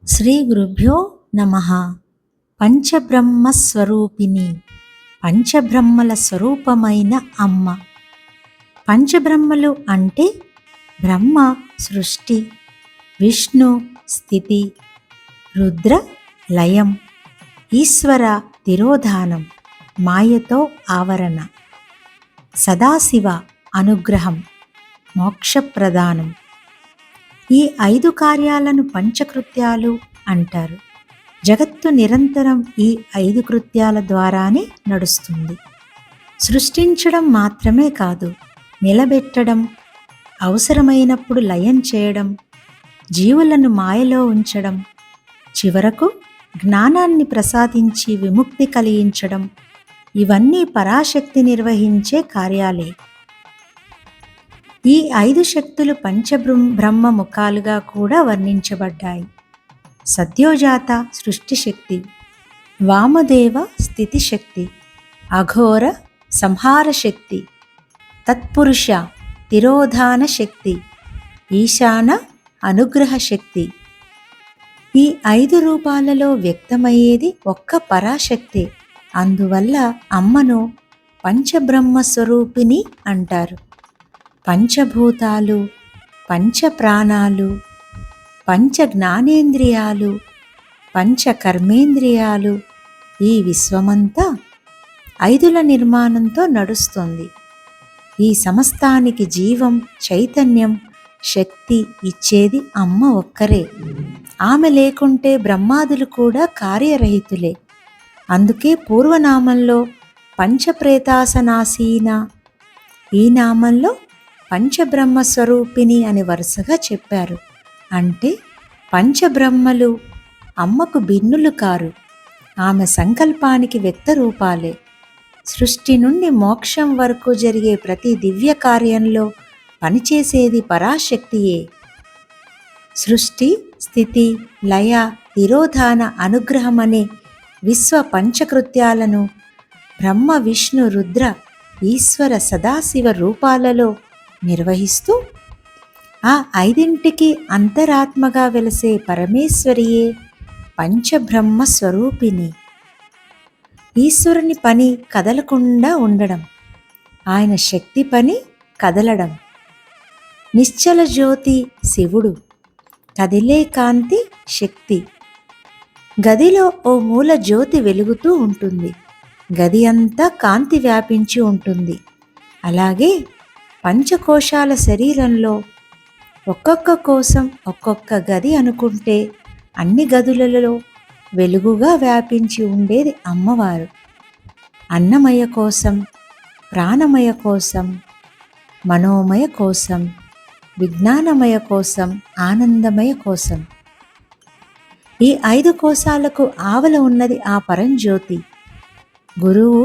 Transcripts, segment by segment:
శ్రీ గురుభ్యో నమః. పంచబ్రహ్మస్వరూపిణి, పంచబ్రహ్మల స్వరూపమైన అమ్మ. పంచబ్రహ్మలు అంటే బ్రహ్మ సృష్టి, విష్ణు స్థితి, రుద్ర లయం, ఈశ్వర తిరోధానం, మాయతో ఆవరణ, సదాశివ అనుగ్రహం, మోక్షప్రదానం. ఈ 5 కార్యాలను పంచకృత్యాలు అంటారు. జగత్తు నిరంతరం ఈ 5 కృత్యాల ద్వారానే నడుస్తుంది. సృష్టించడం మాత్రమే కాదు, నిలబెట్టడం, అవసరమైనప్పుడు లయం చేయడం, జీవులను మాయలో ఉంచడం, చివరకు జ్ఞానాన్ని ప్రసాదించి విముక్తి కలిగించడం, ఇవన్నీ పరాశక్తి నిర్వహించే కార్యాలే. ఈ 5 శక్తులు పంచబ్రహ్మ ముఖాలుగా కూడా వర్ణించబడ్డాయి. సద్యోజాత సృష్టి శక్తి, వామదేవ స్థితి శక్తి, అఘోర సంహార శక్తి, తత్పురుష తిరోధాన శక్తి, ఈశాన అనుగ్రహ శక్తి. ఈ 5 రూపాలలో వ్యక్తమయ్యేది ఒక్క పరాశక్తే. అందువల్ల అమ్మను పంచబ్రహ్మస్వరూపిణి అంటారు. పంచభూతాలు, పంచప్రాణాలు, పంచ జ్ఞానేంద్రియాలు, పంచకర్మేంద్రియాలు, ఈ విశ్వమంతా 5ల నిర్మాణంతో నడుస్తుంది. ఈ సమస్తానికి జీవం, చైతన్యం, శక్తి ఇచ్చేది అమ్మ ఒక్కరే. ఆమె లేకుంటే బ్రహ్మాదులు కూడా కార్యరహితులే. అందుకే పూర్వనామంలో పంచప్రేతాసనాసీన, ఈ నామంలో పంచబ్రహ్మస్వరూపిణి అని వరుసగా చెప్పారు. అంటే పంచబ్రహ్మలు అమ్మకు భిన్నులు కారు, ఆమె సంకల్పానికి వ్యక్త రూపాలే. సృష్టి నుండి మోక్షం వరకు జరిగే ప్రతి దివ్య కార్యంలో పనిచేసేది పరాశక్తియే. సృష్టి, స్థితి, లయ, తిరోధాన, అనుగ్రహం అనే విశ్వ పంచకృత్యాలను బ్రహ్మ, విష్ణు, రుద్ర, ఈశ్వర, సదాశివ రూపాలలో నిర్వహిస్తూ ఆ 5ంటికి అంతరాత్మగా వెలసే పరమేశ్వరియే పంచబ్రహ్మ స్వరూపిణి. ఈశ్వరుని పని కదలకుండా ఉండడం, ఆయన శక్తి పని కదలడం. నిశ్చల జ్యోతి శివుడు, కదిలే కాంతి శక్తి. గదిలో ఓ మూల జ్యోతి వెలుగుతూ ఉంటుంది, గది అంతా కాంతి వ్యాపించి ఉంటుంది. అలాగే పంచకోశాల శరీరంలో ఒక్కొక్క కోశం ఒక్కొక్క గది అనుకుంటే అన్ని గదులలో వెలుగుగా వ్యాపించి ఉండేది అమ్మవారు. అన్నమయ కోశం, ప్రాణమయ కోశం, మనోమయ కోశం, విజ్ఞానమయ కోశం, ఆనందమయ కోశం. ఈ 5 కోశాలకు ఆవల ఉన్నది ఆ పరంజ్యోతి. గురువు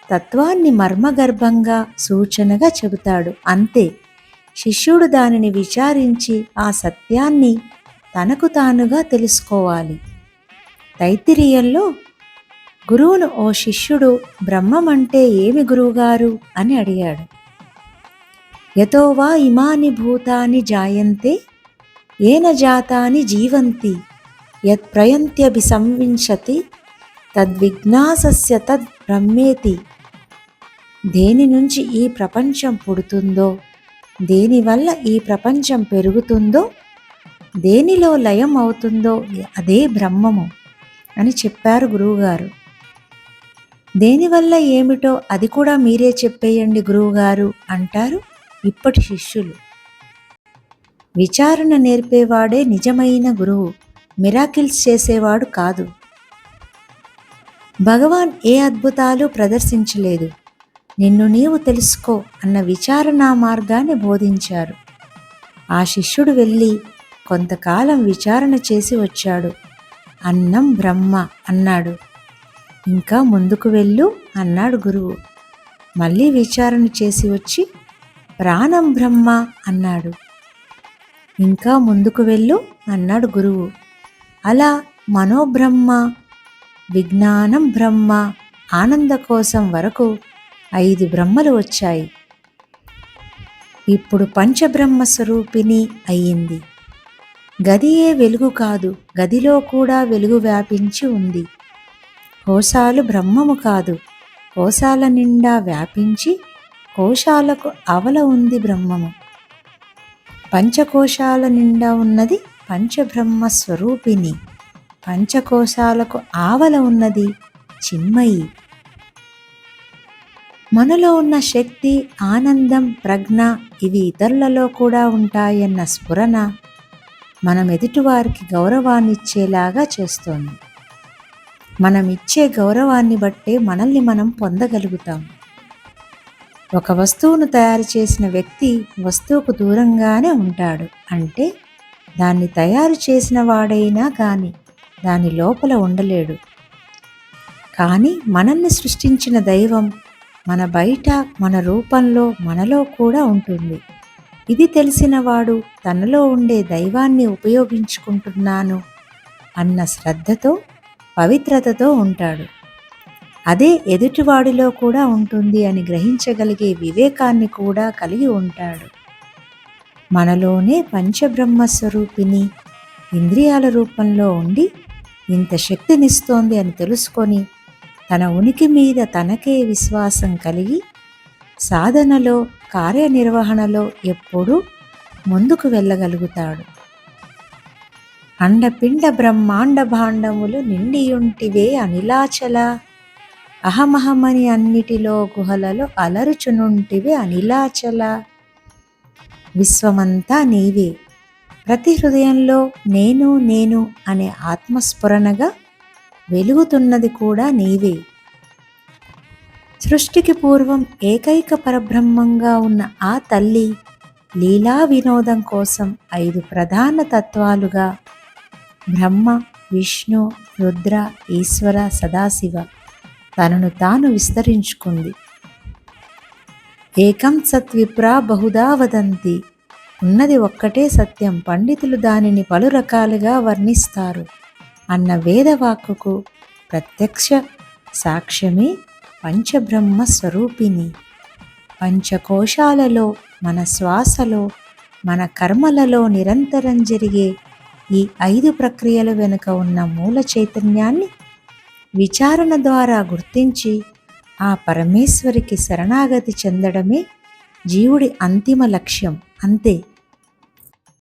తత్వాన్ని మర్మగర్భంగా సూచనగా చెబుతాడు, అంతే. శిష్యుడు దానిని విచారించి ఆ సత్యాన్ని తనకు తానుగా తెలుసుకోవాలి. తైత్తిరీయంలో గురువును ఓ శిష్యుడు బ్రహ్మమంటే ఏమి గురువుగారు అని అడిగాడు. యతో వా ఇమాని భూతాని జాయంతే ఏన జాతాని జీవంతి యత్ ప్రయంత్యభిసంవింశతి తద్విజ్ఞాసస్య తద్ బ్రహ్మేతి. దేని నుంచి ఈ ప్రపంచం పుడుతుందో, దేనివల్ల ఈ ప్రపంచం పెరుగుతుందో, దేనిలో లయం అవుతుందో అదే బ్రహ్మము అని చెప్పారు గురువుగారు. దేనివల్ల ఏమిటో అది కూడా మీరే చెప్పేయండి గురువుగారు అంటారు ఇప్పటి శిష్యులు. విచారణ నేర్పేవాడే నిజమైన గురువు, మిరాకిల్స్ చేసేవాడు కాదు. భగవాన్ ఏ అద్భుతాలు ప్రదర్శించలేదు, నిన్ను నీవు తెలుసుకో అన్న విచారణా మార్గాన్ని బోధించారు. ఆ శిష్యుడు వెళ్ళి కొంతకాలం విచారణ చేసి వచ్చాడు. అన్నం బ్రహ్మ అన్నాడు. ఇంకా ముందుకు వెళ్ళు అన్నాడు గురువు. మళ్ళీ విచారణ చేసి వచ్చి ప్రాణం బ్రహ్మ అన్నాడు. ఇంకా ముందుకు వెళ్ళు అన్నాడు గురువు. అలా మనోబ్రహ్మ, విజ్ఞానం బ్రహ్మ, ఆనంద కోసం వరకు 5 బ్రహ్మలు వచ్చాయి. ఇప్పుడు పంచబ్రహ్మ స్వరూపిణి అయ్యింది. గదియే వెలుగు కాదు, గదిలో కూడా వెలుగు వ్యాపించి ఉంది. కోశాలు బ్రహ్మము కాదు, కోశాల నిండా వ్యాపించి కోశాలకు అవల ఉంది బ్రహ్మము. పంచకోశాల నిండా ఉన్నది పంచబ్రహ్మ స్వరూపిణి, పంచకోశాలకు ఆవల ఉన్నది చిన్మయి. మనలో ఉన్న శక్తి, ఆనందం, ప్రజ్ఞ ఇవి ఇతరులలో కూడా ఉంటాయన్న స్ఫురణ మనం ఎదుటివారికి గౌరవాన్నిచ్చేలాగా చేస్తోంది. మనం ఇచ్చే గౌరవాన్ని బట్టే మనల్ని మనం పొందగలుగుతాం. ఒక వస్తువును తయారు చేసిన వ్యక్తి వస్తువుకు దూరంగానే ఉంటాడు. అంటే దాన్ని తయారు చేసిన వాడైనా కానీ దాని లోపల ఉండలేడు. కానీ మనల్ని సృష్టించిన దైవం మన బయట, మన రూపంలో, మనలో కూడా ఉంటుంది. ఇది తెలిసినవాడు తనలో ఉండే దైవాన్ని ఉపయోగించుకుంటున్నాను అన్న శ్రద్ధతో, పవిత్రతతో ఉంటాడు. అదే ఎదుటివాడిలో కూడా ఉంటుంది అని గ్రహించగలిగే వివేకాన్ని కూడా కలిగి ఉంటాడు. మనలోనే పంచబ్రహ్మస్వరూపిణి ఇంద్రియాల రూపంలో ఉండి ఇంత శక్తినిస్తోంది అని తెలుసుకొని తన ఉనికి మీద తనకే విశ్వాసం కలిగి సాధనలో, కార్యనిర్వహణలో ఎప్పుడూ ముందుకు వెళ్ళగలుగుతాడు. అండపిండ బ్రహ్మాండ భాండములు నిండియుంటివే అనిలాచల, అహమహమని అన్నిటిలో గుహలలో అలరుచునుంటివే అనిలాచల. విశ్వమంతా నీవే, ప్రతి హృదయంలో నేను నేను అనే ఆత్మస్ఫురణగా వెలుగుతున్నది కూడా నీవే. సృష్టికి పూర్వం ఏకైక పరబ్రహ్మంగా ఉన్న ఆ తల్లి లీలా వినోదం కోసం 5 ప్రధాన తత్వాలుగా బ్రహ్మ, విష్ణు, రుద్ర, ఈశ్వర, సదాశివ తనను తాను విస్తరించుకుంది. ఏకం సత్ విప్రా బహుదా వదంతి, ఉన్నది ఒక్కటే సత్యం, పండితులు దానిని పలు రకాలుగా వర్ణిస్తారు అన్న వేదవాక్కుకు ప్రత్యక్ష సాక్ష్యమే పంచబ్రహ్మ స్వరూపిణి. పంచకోశాలలో, మన శ్వాసలో, మన కర్మలలో నిరంతరం జరిగే ఈ 5 ప్రక్రియల వెనుక ఉన్న మూల చైతన్యాన్ని విచారణ ద్వారా గుర్తించి ఆ పరమేశ్వరికి శరణాగతి చెందడమే జీవుడి అంతిమ లక్ష్యం. అంతే.